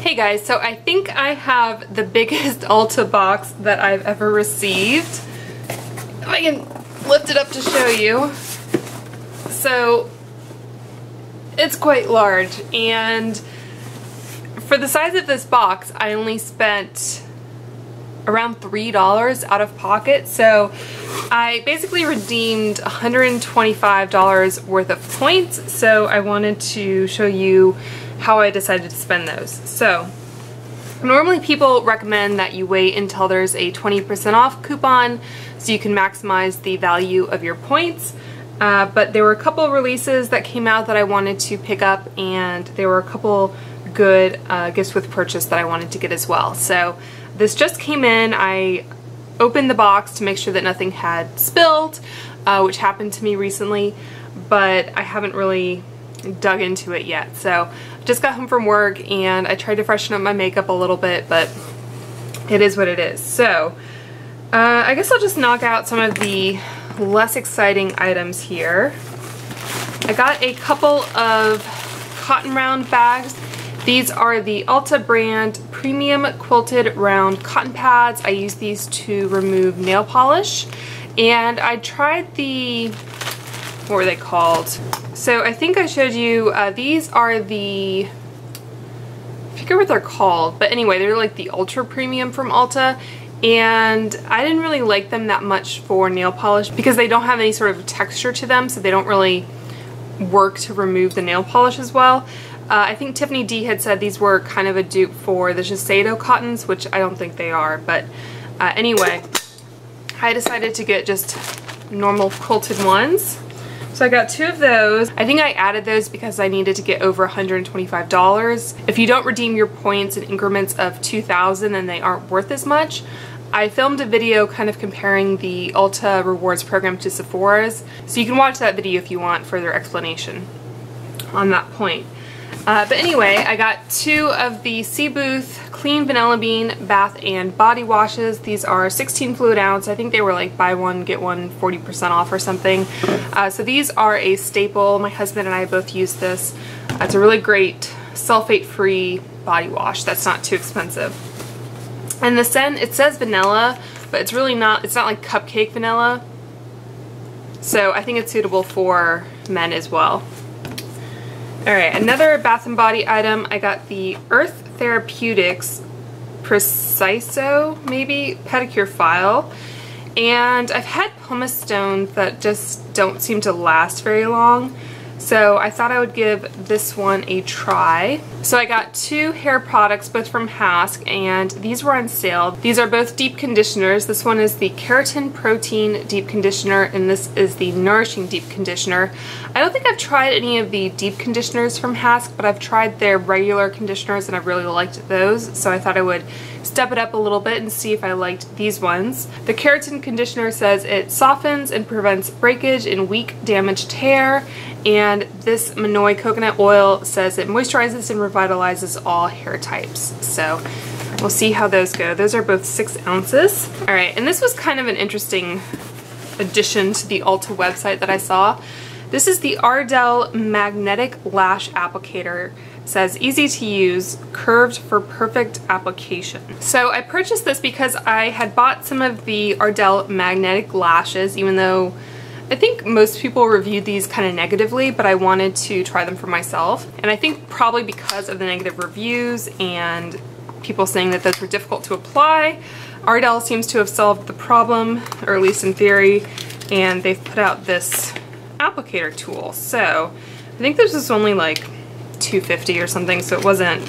Hey guys, so I think I have the biggest Ulta box that I've ever received. If I can lift it up to show you. So it's quite large, and for the size of this box I only spent around $3 out of pocket. So I basically redeemed $125 worth of points, so I wanted to show you how I decided to spend those. So normally people recommend that you wait until there's a 20% off coupon so you can maximize the value of your points. But there were a couple releases that came out that I wanted to pick up, and there were a couple good gifts with purchase that I wanted to get as well. So this just came in. I opened the box to make sure that nothing had spilled, which happened to me recently, but I haven't really dug into it yet. So I just got home from work and I tried to freshen up my makeup a little bit, but it is what it is. So I guess I'll just knock out some of the less exciting items here. I got a couple of cotton round bags. These are the Ulta brand premium quilted round cotton pads. I use these to remove nail polish, and I tried the, what were they called? So I think I showed you, these are the, I forget what they're called, but anyway, they're like the ultra premium from Ulta. And I didn't really like them that much for nail polish because they don't have any sort of texture to them, so they don't really work to remove the nail polish as well. I think Tiffany D had said these were kind of a dupe for the Shiseido cottons, which I don't think they are, but anyway, I decided to get just normal quilted ones. So I got two of those. I think I added those because I needed to get over $125. If you don't redeem your points in increments of 2,000, then they aren't worth as much. I filmed a video kind of comparing the Ulta rewards program to Sephora's, so you can watch that video if you want further explanation on that point. But anyway, I got two of the Sea Booth Clean Vanilla Bean Bath and Body Washes. These are 16 fluid ounce. I think they were like buy one, get one 40% off or something. So these are a staple. My husband and I both use this. It's a really great sulfate-free body wash that's not too expensive. And the scent, it says vanilla, but it's really not, it's not like cupcake vanilla. So I think it's suitable for men as well. Alright, another Bath & Body item. I got the Earth Therapeutics Preciso, maybe, pedicure file. And I've had pumice stones that just don't seem to last very long, so I thought I would give this one a try. So I got two hair products, both from Hask, and these were on sale. These are both deep conditioners. This one is the Keratin Protein Deep Conditioner, and this is the Nourishing Deep Conditioner. I don't think I've tried any of the deep conditioners from Hask, but I've tried their regular conditioners and I really liked those, so I thought I would step it up a little bit and see if I liked these ones. The Keratin conditioner says it softens and prevents breakage in weak, damaged hair, and this Manoi coconut oil says it moisturizes and revitalizes all hair types. So we'll see how those go. Those are both 6 ounces. Alright, and this was kind of an interesting addition to the Ulta website that I saw. This is the Ardell Magnetic Lash Applicator. It says easy to use, curved for perfect application. So I purchased this because I had bought some of the Ardell magnetic lashes, even though I think most people reviewed these kind of negatively, but I wanted to try them for myself. And I think probably because of the negative reviews and people saying that those were difficult to apply, Ardell seems to have solved the problem, or at least in theory, and they've put out this applicator tool. So I think this was only like $2.50 or something, so it wasn't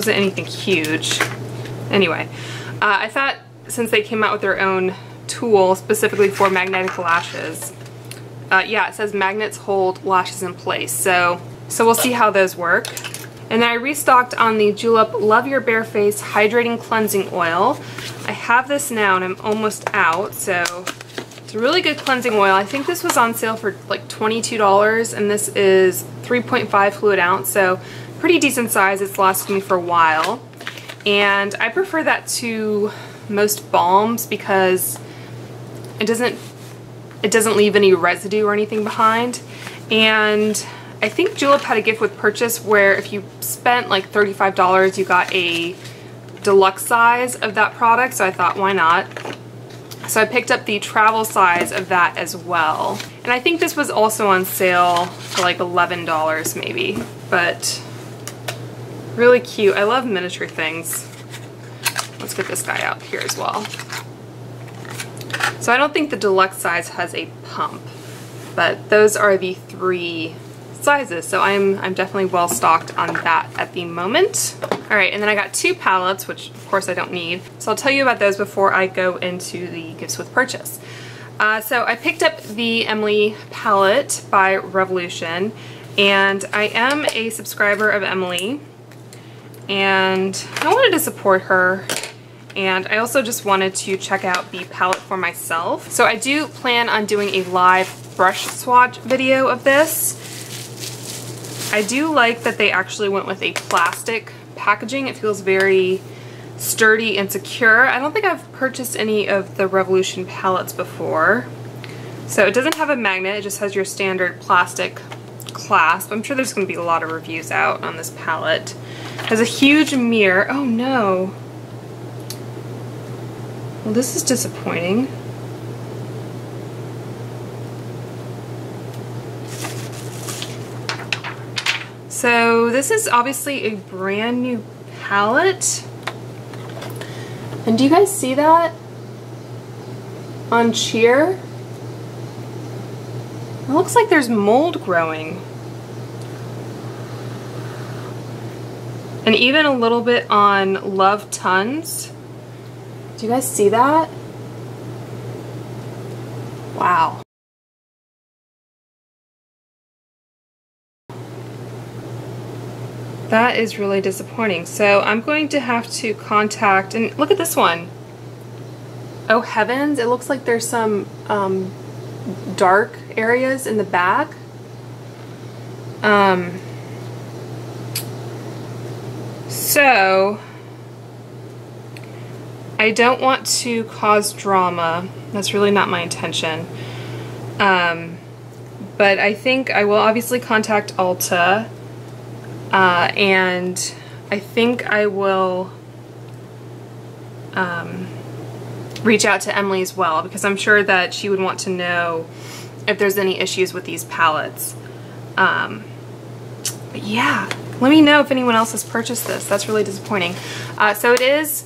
anything huge. Anyway, I thought since they came out with their own tool specifically for magnetic lashes, yeah, it says magnets hold lashes in place, so we'll see how those work. And then I restocked on the Julep Love Your Bare Face Hydrating Cleansing Oil. I have this now and I'm almost out, so it's a really good cleansing oil. I think this was on sale for like $22, and this is 3.5 fluid ounce, so pretty decent size. It's lasted me for a while, and I prefer that to most balms because it doesn't leave any residue or anything behind, and I think Julep had a gift with purchase where if you spent like $35, you got a deluxe size of that product, so I thought, why not? So I picked up the travel size of that as well. And I think this was also on sale for like $11 maybe, but really cute. I love miniature things. Let's get this guy out here as well. So I don't think the deluxe size has a pump, but those are the 3 sizes, so I'm definitely well stocked on that at the moment. All right, and then I got 2 palettes, which of course I don't need. So I'll tell you about those before I go into the gifts with purchase. So I picked up the Emily palette by Revolution, and I am a subscriber of Emily, and I wanted to support her. And I also just wanted to check out the palette for myself. So I do plan on doing a live brush swatch video of this. I do like that they actually went with a plastic packaging. It feels very sturdy and secure. I don't think I've purchased any of the Revolution palettes before. So it doesn't have a magnet, it just has your standard plastic clasp. I'm sure there's going to be a lot of reviews out on this palette. It has a huge mirror. Oh no. Well, this is disappointing. So this is obviously a brand new palette. And do you guys see that on Cheer? It looks like there's mold growing. And even a little bit on Love Tons. Do you guys see that? Wow. That is really disappointing. So I'm going to have to contact, and look at this one. Oh heavens, it looks like there's some dark areas in the back. So I don't want to cause drama. That's really not my intention. But I think I will obviously contact Ulta, and I think I will reach out to Emily as well, because I'm sure that she would want to know if there's any issues with these palettes. But yeah, let me know if anyone else has purchased this. That's really disappointing. So it is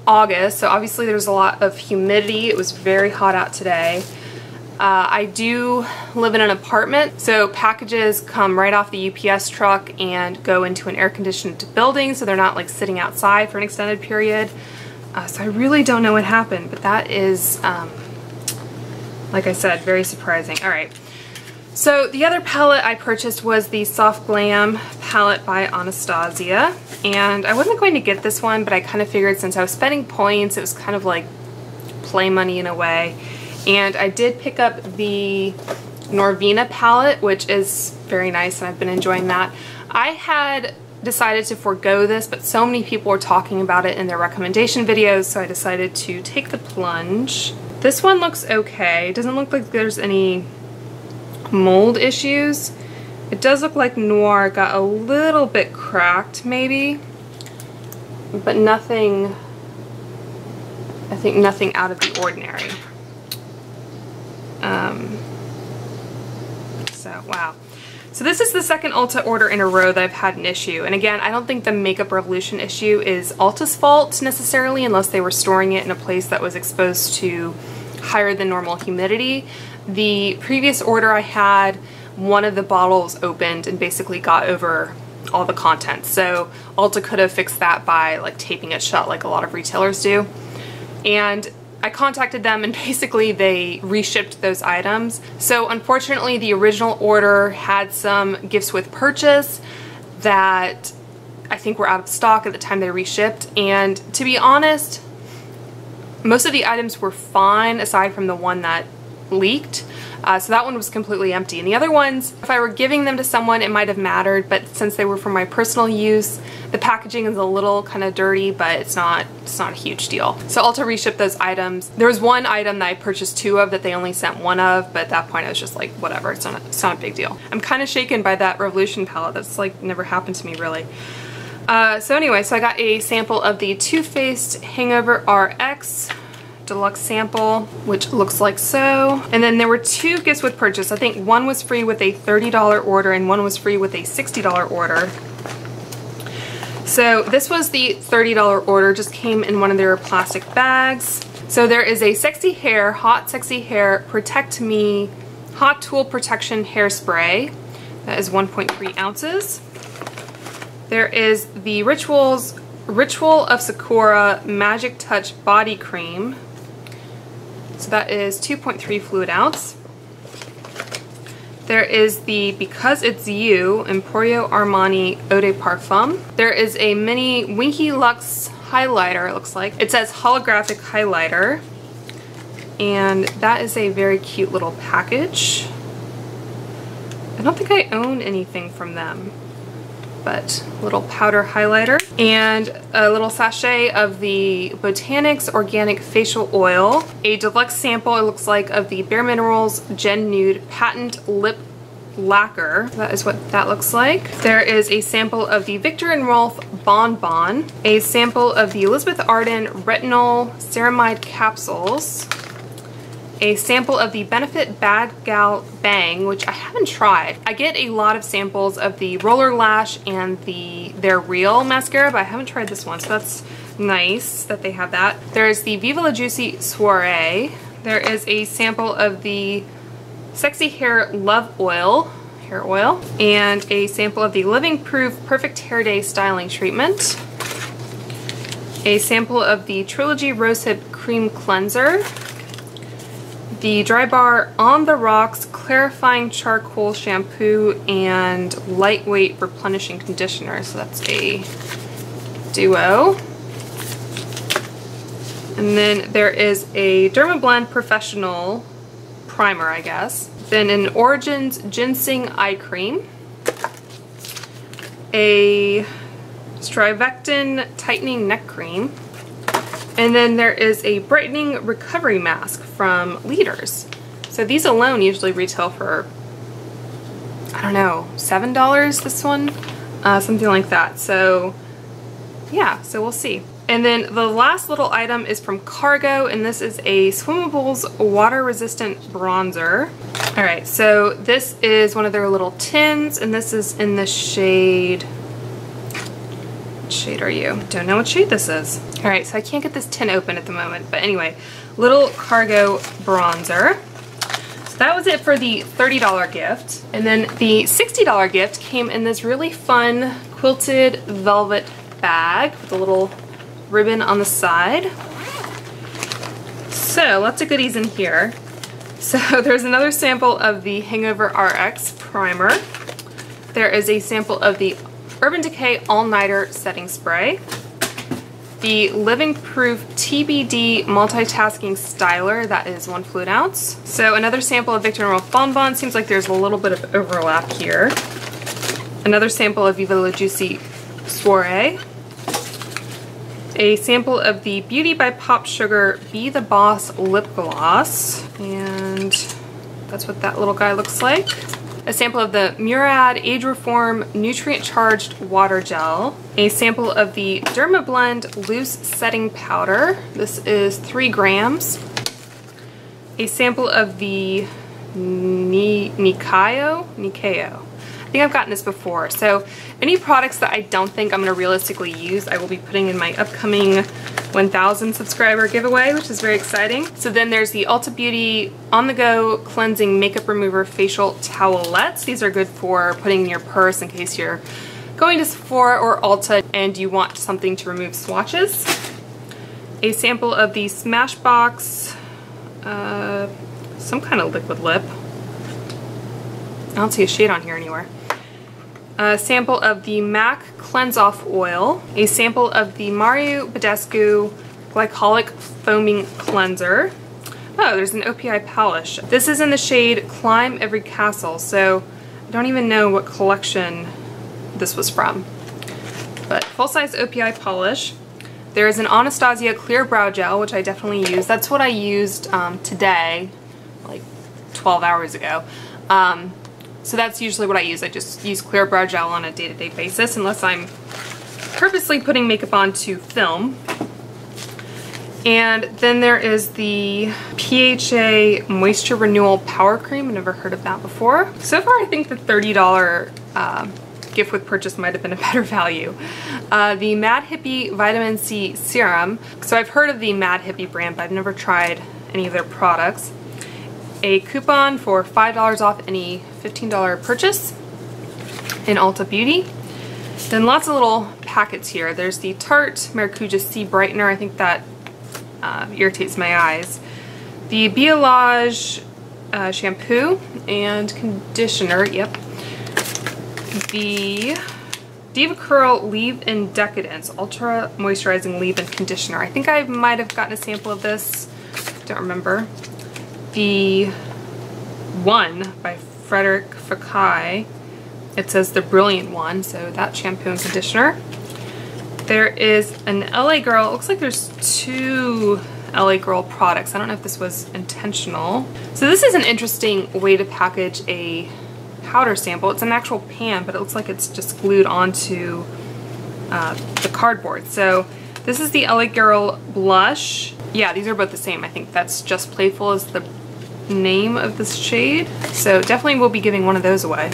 August, so obviously there's a lot of humidity. It was very hot out today. I do live in an apartment, so packages come right off the UPS truck and go into an air-conditioned building, so they're not like sitting outside for an extended period. So I really don't know what happened, but that is, like I said, very surprising. All right. So the other palette I purchased was the Soft Glam palette by Anastasia, and I wasn't going to get this one, but I kind of figured since I was spending points, it was kind of like play money in a way. And I did pick up the Norvina palette, which is very nice, and I've been enjoying that. I had decided to forego this, but so many people were talking about it in their recommendation videos, so I decided to take the plunge. This one looks okay. It doesn't look like there's any mold issues. It does look like Noir got a little bit cracked maybe, but nothing, I think nothing out of the ordinary. So wow. So this is the second Ulta order in a row that I've had an issue, and again, I don't think the Makeup Revolution issue is Ulta's fault necessarily, unless they were storing it in a place that was exposed to higher than normal humidity. The previous order I had, one of the bottles opened and basically got over all the contents. So Ulta could have fixed that by like taping it shut like a lot of retailers do. And I contacted them and basically they reshipped those items. So unfortunately the original order had some gifts with purchase that I think were out of stock at the time they reshipped. And to be honest, most of the items were fine aside from the one that leaked. So that one was completely empty. And the other ones, if I were giving them to someone, it might have mattered, but since they were for my personal use, the packaging is a little kind of dirty, but it's not a huge deal. So Ulta reshipped those items. There was one item that I purchased 2 of that they only sent 1 of, but at that point I was just like, whatever, it's not a big deal. I'm kind of shaken by that Revolution palette. That's like never happened to me really. So anyway, so I got a sample of the Too Faced Hangover RX deluxe sample, which looks like so. And then there were 2 gifts with purchase. I think one was free with a $30 order and one was free with a $60 order. So this was the $30 order, just came in one of their plastic bags. So there is a Sexy Hair, Hot Sexy Hair Protect Me Hot Tool Protection Hairspray. That is 1.3 ounces. There is the Ritual of Sakura Magic Touch Body Cream. So that is 2.3 fluid ounce. There is the Because It's You Emporio Armani Eau de Parfum. There is a mini Winky Lux highlighter, it looks like. It says holographic highlighter. And that is a very cute little package. I don't think I own anything from them, but little powder highlighter. And a little sachet of the Botanics Organic Facial Oil. A deluxe sample, it looks like, of the Bare Minerals Gen Nude Patent Lip Lacquer. That is what that looks like. There is a sample of the Viktor and Rolf Bon Bon. A sample of the Elizabeth Arden Retinol Ceramide Capsules. A sample of the Benefit Bad Gal Bang, which I haven't tried. I get a lot of samples of the Roller Lash and their Real mascara, but I haven't tried this one, so that's nice that they have that. There's the Viva La Juicy Soiree. There is a sample of the Sexy Hair Love Oil, hair oil, and a sample of the Living Proof Perfect Hair Day Styling Treatment. A sample of the Trilogy Rosehip Cream Cleanser. The Dry Bar On The Rocks Clarifying Charcoal Shampoo and Lightweight Replenishing Conditioner. So that's a duo. And then there is a Dermablend Professional Primer, I guess. Then an Origins Ginseng Eye Cream. A Strivectin Tightening Neck Cream. And then there is a Brightening Recovery Mask from Leaders. So these alone usually retail for, I don't know, $7 this one? Something like that. So yeah, so we'll see. And then the last little item is from Cargo, and this is a Swimmables Water Resistant Bronzer. Alright, so this is one of their little tins, and this is in the shade... What shade are you? Don't know what shade this is. Alright, so I can't get this tin open at the moment, but anyway, little Cargo bronzer. So that was it for the $30 gift. And then the $60 gift came in this really fun quilted velvet bag with a little ribbon on the side. So lots of goodies in here. So there's another sample of the Hangover RX primer. There is a sample of the Urban Decay All-Nighter Setting Spray. The Living Proof TBD Multitasking Styler, that is 1 fluid ounce. So another sample of Viktor and Rolf Bon Bon. Seems like there's a little bit of overlap here. Another sample of Viva La Juicy Soiree. A sample of the Beauty by Pop Sugar Be the Boss Lip Gloss. And that's what that little guy looks like. A sample of the Murad Age Reform Nutrient Charged Water Gel. A sample of the Dermablend Loose Setting Powder. This is 3 grams. A sample of the Nikao. I think I've gotten this before. So any products that I don't think I'm going to realistically use, I will be putting in my upcoming 1,000 subscriber giveaway, which is very exciting. So then there's the Ulta Beauty On The Go Cleansing Makeup Remover Facial Towelettes. These are good for putting in your purse in case you're going to Sephora or Ulta and you want something to remove swatches. A sample of the Smashbox, some kind of liquid lip. I don't see a shade on here anywhere. A sample of the MAC Cleanse Off Oil. A sample of the Mario Badescu Glycolic Foaming Cleanser. Oh, there's an OPI polish. This is in the shade Climb Every Castle, so I don't even know what collection this was from. But full-size OPI polish. There is an Anastasia Clear Brow Gel, which I definitely use. That's what I used today, like 12 hours ago. So that's usually what I use. I just use Clear Brow Gel on a day-to-day basis, unless I'm purposely putting makeup on to film. And then there is the PHA Moisture Renewal Power Cream. I've never heard of that before. So far, I think the $30 gift with purchase might have been a better value. The Mad Hippie Vitamin C Serum. So I've heard of the Mad Hippie brand, but I've never tried any of their products. A coupon for $5 off any $15 purchase in Ulta Beauty. Then lots of little packets here. There's the Tarte Maracuja Sea Brightener. I think that irritates my eyes. The Biolage shampoo and conditioner. Yep. The Diva Curl Leave-In Decadence Ultra Moisturizing Leave-In Conditioner. I think I might have gotten a sample of this. Don't remember. The One by Frederic Fekkai. It says the Brilliant One, so that shampoo and conditioner. There is an LA Girl. It looks like there's two LA Girl products. I don't know if this was intentional. So this is an interesting way to package a powder sample. It's an actual pan, but it looks like it's just glued onto the cardboard. So this is the LA Girl Blush. Yeah, these are both the same. I think that's Just Playful is the name of this shade. So definitely we'll be giving one of those away.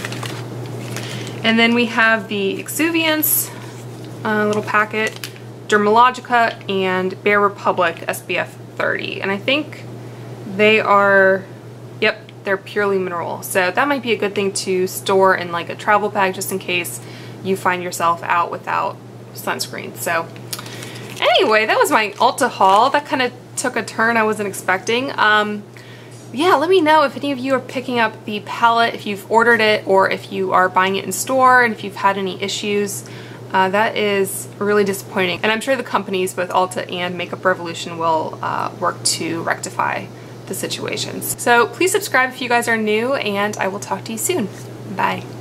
And then we have the Exuberance little packet, Dermalogica, and Bare Republic SPF 30. And I think they are, yep, they're purely mineral. So that might be a good thing to store in like a travel bag just in case you find yourself out without sunscreen. So anyway, that was my Ulta haul. That kind of took a turn I wasn't expecting. Yeah, let me know if any of you are picking up the palette, if you've ordered it, or if you are buying it in store, and if you've had any issues. That is really disappointing. And I'm sure the companies, both Ulta and Makeup Revolution, will work to rectify the situations. So please subscribe if you guys are new, and I will talk to you soon. Bye.